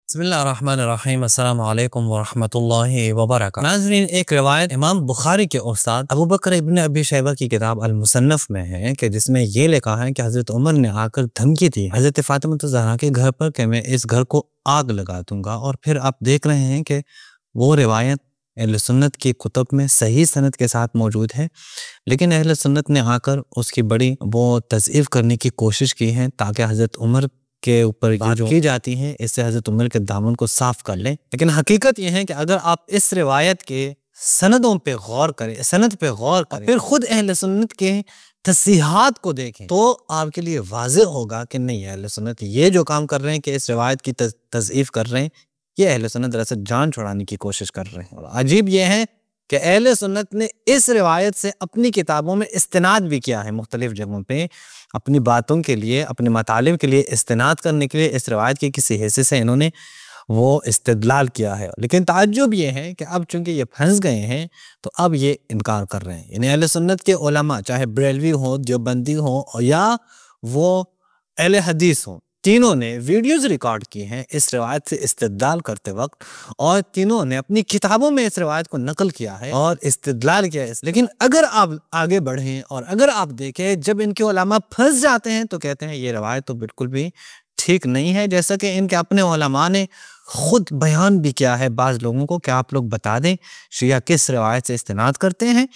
बिस्मिल्लाहिर्रहमानिर्रहीम अस्सलामु अलैकुम वरहमतुल्लाहि वबरकातुहू। नाज़रीन, एक रिवायत इमाम बुखारी के उस्ताद अबू बकर इब्न अबी शैबा की किताब अल-मुसन्नफ में है कि जिसमें ये लिखा है कि हज़रत उमर ने आकर धमकी दी हज़रत फ़ातिमा ज़हरा के घर पर कि मैं इस घर को आग लगा दूंगा। और फिर आप देख रहे हैं कि वो रिवायत अहले सुन्नत की कुतुब में सही सनद के साथ मौजूद है, लेकिन अहले सुन्नत ने आकर उसकी बड़ी वो तज़ईफ़ करने की कोशिश की है ताकि हज़रत उमर के ऊपर ये जो की जाती है इससे हज़रत उमर के दामन को साफ कर लें। लेकिन हकीकत यह है कि अगर आप इस रिवायत के सनदों पे गौर करें, सनद पे गौर करें, फिर खुद अहले सुन्नत के तस्सीहात को देखें तो आपके लिए वाज़ेह होगा कि नहीं, अहले सुन्नत ये जो काम कर रहे हैं कि इस रिवायत की तज़ईफ़ कर रहे हैं, ये अहले सुन्नत दरअसल जान छुड़ाने की कोशिश कर रहे हैं। और अजीब यह है कि अहले सुन्नत ने इस रिवायत से अपनी किताबों में इस्तिनाद भी किया है, मुख्तलिफ जगहों पे अपनी बातों के लिए, अपने मतालिब के लिए इस्तिनाद करने के लिए इस रिवायत के किसी हिस्से से इन्होंने वो इस्तिदलाल किया है। लेकिन ताज्जुब ये है कि अब चूंकि ये फंस गए हैं तो अब ये इनकार कर रहे हैं। यानी अहले सुन्नत के उलमा, चाहे बरेलवी हो, देवबंदी हो या वो अहले हदीस हो, तीनों ने वीडियोस रिकॉर्ड की हैं इस रिवायत से इस्तिदलाल करते वक्त, और तीनों ने अपनी किताबों में इस रिवायत को नकल किया है और इस्तिदलाल किया है। लेकिन अगर आप आगे बढ़ें और अगर आप देखें, जब इनके उलमा फंस जाते हैं तो कहते हैं ये रिवायत तो बिल्कुल भी ठीक नहीं है, जैसा कि इनके अपने उलमा ने खुद बयान भी किया है बाज़ लोगों को कि आप लोग बता दें शिया किस रिवायत से इस्तिनाद करते हैं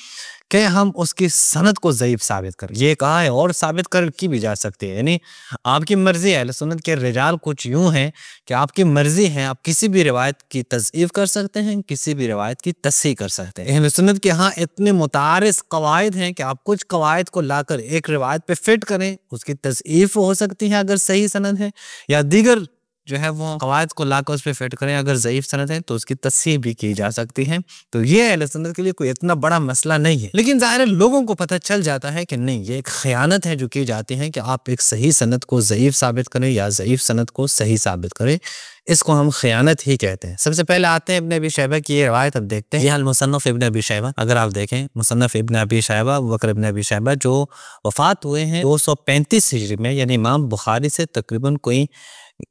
कि हम उसकी सनद को ज़ईफ़ साबित करें। ये कहा है और साबित कर की भी जा सकती है, यानी आपकी मर्ज़ी है। अहले सुन्नत के रिजाल कुछ यूँ हैं कि आपकी मर्ज़ी है, आप किसी भी रिवायत की तज़ईफ़ कर सकते हैं, किसी भी रिवायत की तस्सीह कर सकते हैं। अहले सुन्नत के यहाँ इतने मुतारिज़ कवायद हैं कि आप कुछ कवायद को लाकर एक रिवायत पे फिट करें, उसकी तज़ईफ़ हो सकती है अगर सही सनद है, या दीगर जो है वो कवायद को लाकर उस पर फिट करें अगर ज़ईफ़ सनद है तो उसकी तस्सीह भी की जा सकती है। तो ये अहले सुन्नत के लिए कोई इतना बड़ा मसला नहीं है। लेकिन ज़ाहिर है लोगों को पता चल जाता है कि नहीं, ये एक ख़यानत है जो की जाती है कि आप एक सही सनद को ज़ईफ़ साबित करें या ज़ईफ़ सनद को सही साबित करें, इसको हम ख़यानत ही कहते हैं। सबसे पहले आते हैं इब्न अबी शैबा की ये रिवायत अब देखते हैं। यह अल-मुसन्नफ़ इब्न अबी शैबा, अगर आप देखें मुसन्नफ़ इब्न अबी शैबा, अबू बकर इब्न अबी शैबा जो वफ़ात हुए हैं 235 हिजरी में, यानी इमाम बुखारी से तकरीबन कोई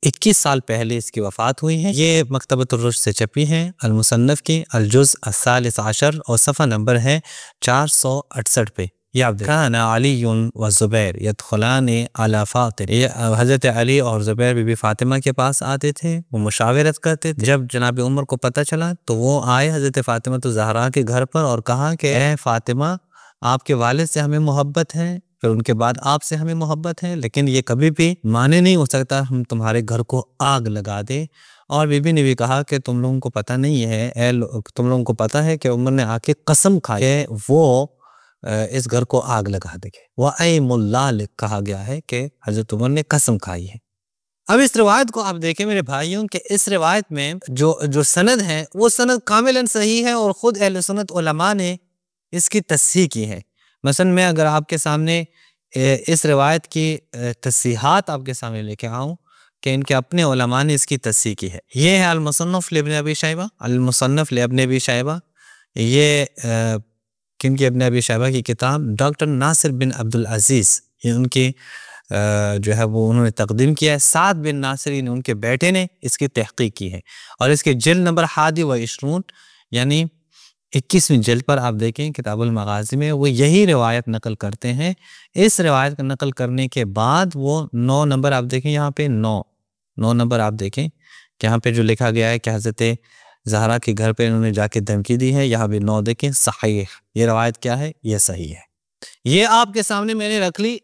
21 साल पहले इसकी वफ़ात हुई है। ये मकतबतुर रुश्द से छपी है, अल-मुसन्नफ़ की अल-जुज़ अस-सालिस अशर, और सफ़ा नंबर है 468 पे। ये आप काना अलीयुन व ज़ुबैर यदखुलाने अला फ़ातिमा, ये हज़रत अली और ज़ुबैर बीबी फ़ातिमा के पास आते थे, वो मुशावरत करते थे। जब जनाब उमर को पता चला तो वो आए हज़रत फ़ातिमा ज़हरा के घर पर और कहा कि ए फ़ातिमा, आपके वालिद से हमें मोहब्बत है, फिर उनके बाद आपसे हमें मोहब्बत है, लेकिन ये कभी भी माने नहीं हो सकता हम तुम्हारे घर को आग लगा दे। और बीबी ने भी कहा कि तुम लोगों को पता नहीं है, तुम लोगों को पता है कि उमर ने आके कसम खाई है वो इस घर को आग लगा देंगे। वअयमुल्लाह कहा गया है कि हज़रत उमर ने कसम खाई है। अब इस रिवायत को आप देखें मेरे भाइयों कि इस रिवायत में जो सनद है वो सनद कामिलन सही है और ख़ुद अहले सुन्नत उलमा ने इसकी तस्सीह की है। मसलन मैं अगर आपके सामने इस रिवायत की तस्सीहात आपके सामने लेके आऊँ कि इनके अपने उलमा ने इसकी तस्सीह की है। ये है अल-मुसन्नफ़ लिब्न अबी शैबा, अल-मुसन्नफ़ लिब्न अबी शैबा, ये किनकी इब्न अबी शैबा की किताब डॉक्टर नासिर बिन अब्दुल अज़ीज़, ये उनकी जो है वो उन्होंने तक़दीम किया है। साद बिन नासिर ने उनके बेटे ने इसकी तहक़ीक़ की है, और इसके जिल्द नंबर हादी व इशरून यानी 21वीं जिल्द पर आप देखें किताबुल मगाज़ी में वो यही रिवायत नकल करते हैं। इस रिवायत का नकल करने के बाद वो 9 नंबर आप देखें, यहाँ पे 9 नंबर आप देखें कि यहाँ पे जो लिखा गया है कि हज़रत ज़हरा के घर पे इन्होंने जाके धमकी दी है, यहाँ भी 9 देखें, सहीह, ये रिवायत क्या है, ये सही है। ये आपके सामने मैंने रख ली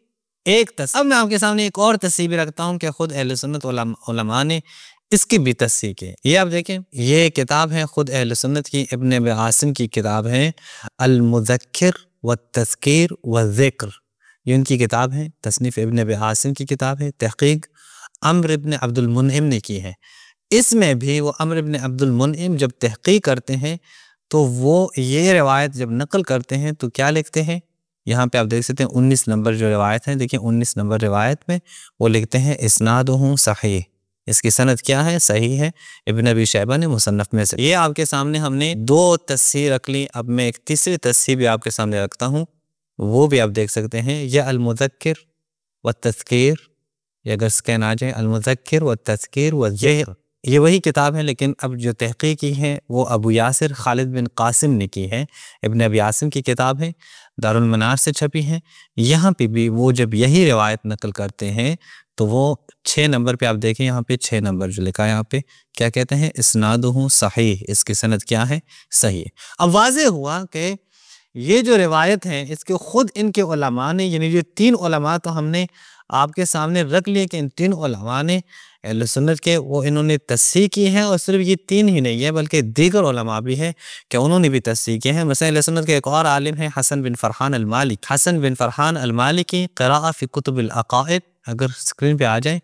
एक तस्सीह। अब मैं आपके सामने एक और तस्सीह भी रखता हूँ कि खुद अहले सुन्नत उलमा ने इसकी भी तस्सीह की। ये आप देखें, ये किताब है खुद अहले सुन्नत की, इब्न अबी आसिम की किताब है अल-मुज़क्किर व तज़कीर व ज़िक्र, ये उनकी किताब है, तसनीफ़ इब्न अबी आसिम की किताब है, तहक़ीक़ अम्र इब्न अब्दुल मुनइम ने की है। इसमें भी वो अम्र इब्न अब्दुल मुनइम जब तहक़ीक़ करते हैं तो वो ये रिवायत जब नकल करते हैं तो क्या लिखते हैं, यहाँ पे आप देख सकते हैं 19 नंबर जो रिवायत है, देखिए 19 नंबर रिवायत में वो लिखते हैं इस्नादुहु सहीह, इसकी सनद क्या है, सही है, इब्न अबी शैबा ने मुसन्नफ़ में से। ये आपके सामने हमने 2 तस्सीह रख ली। अब मैं एक तीसरी तस्सीह भी आपके सामने रखता हूँ, वो भी आप देख सकते हैं। यह अल-मुज़क्किर व तज़कीर, ये अगर स्कैन आ जाए, अल-मुज़क्किर व तज़कीर व ज़िक्र, ये वही किताब है, लेकिन अब जो तहक़ीक़ की है वो अबू यासिर खालिद बिन कासिम ने की है। इब्न अबी आसिम की किताब है, दारुल मनार से छपी है। यहाँ पे भी वो जब यही रिवायत नकल करते हैं तो वो 6 नंबर पे आप देखें, यहाँ पे 6 नंबर जो लिखा है, यहाँ पे क्या कहते हैं, इस्नादुहु सहीह, इसकी सनद क्या है, सही है। अब वाज़ेह हुआ कि ये जो रिवायत है इसके खुद इनके उलमा ने, यानी जो 3 उलमा तो हमने आपके सामने रख लिए कि इन 3 उलमा ने अहले सुन्नत के वो इन्होंने तस्सीह की है, और सिर्फ ये 3 ही नहीं है बल्कि दीगर उलमा भी हैं कि उन्होंने भी तस्सीह की है। मसलन अहले सुन्नत के एक और आलिम है हसन बिन फरहान अल-मालिकी। हसन बिन फरहान अल-मालिकी क़िराअत फ़ी कुतुब अल-अक़ाइद, अगर स्क्रीन पे आ जाए,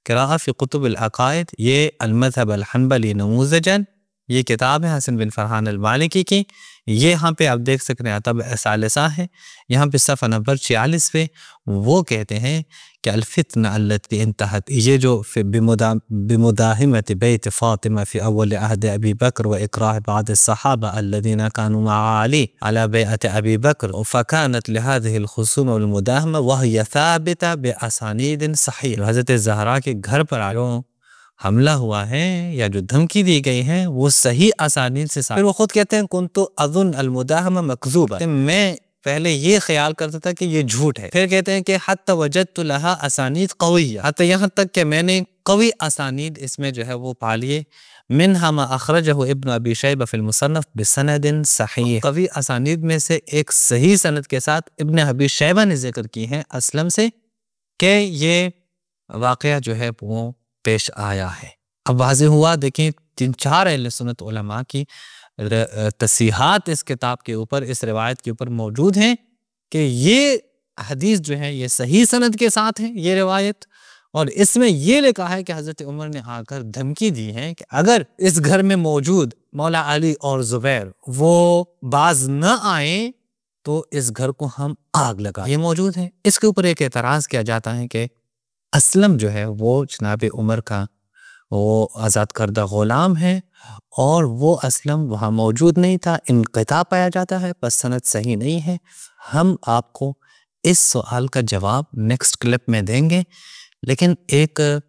क़िराअत फ़ी कुतुब अल-अक़ाइद, ये अल-मज़हब अल-हंबली नमूज़जन, ये किताब है हसन बिन फरहान अल-मालिकी की। ये यहाँ पे आप देख सकते हैं तब सालिसा है, यहाँ पे सफ़ा नंबर 46 पे वो कहते हैं कि अल-फ़ितना अल्लती इंतहत, ये जो बिमुदाहिमत बैत फ़ातिमा फ़ी अव्वल अहद अबी बकर व इकराह बाद सहाबा अल्लज़ीना कानू मअ अली अला बैअत अबी बकर फ़कानत लिहाज़िहि अल-खुसूमा वल मुदाहमा व हिय साबिता बिअसानीद सहीह। हज़रत ज़हरा के घर पर आयो हमला हुआ है या जो धमकी दी गई है वो सही असानीद से, फिर वो खुद कहते हैं कुन्तु अज़ुन अल-मुदाहमा मकज़ूबा, मैं पहले ये ख्याल करता था कि ये झूठ है। फिर कहते हैं कि हत्ता वजदतु लहा असानीद क़विय्या, हत्ता यहाँ तक कि मैंने कवी असानीद इसमें जो है वो पा लिए। मिन्हा मा अख़रजहु इब्न अबी शैबा फ़िल मुसन्नफ़ बिसनदिन सहीह, कवी असानीद में से एक सही सनद के साथ इब्न अबी शैबा ने जिक्र की है असलम से कि ये वाक़या जो है वो पेश आया है। अब वाज़ेह हुआ, देखें 3-4 अहले सुन्नत उलमा की तस्सीहात इस किताब के ऊपर, इस रिवायत के ऊपर मौजूद हैं कि ये हदीस जो है ये सही सनद के साथ है ये रिवायत, और इसमें ये लिखा है कि हज़रत उमर ने आकर धमकी दी है कि अगर इस घर में मौजूद मौला अली और ज़ुबैर वो बाज न आए तो इस घर को हम आग लगा, ये मौजूद है। इसके ऊपर एक एतराज़ किया जाता है कि असलम जो है वो जनाब उमर का वो आज़ाद करदा ग़ुलाम है और वो असलम वहाँ मौजूद नहीं था, इनक़िता पाया जाता है, बस सनद सही नहीं है। हम आपको इस सवाल का जवाब नेक्स्ट क्लिप में देंगे, लेकिन एक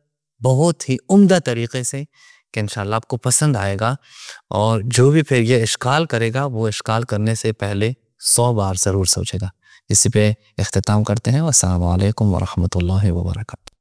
बहुत ही उम्दा तरीक़े से कि इंशाअल्लाह आपको पसंद आएगा, और जो भी फिर ये इश्काल करेगा वो इश्काल करने से पहले 100 बार ज़रूर सोचेगा। इसी पे इख्तिताम करते हैं। अस्सलामु अलैकुम व रहमतुल्लाहि व बरकातहू।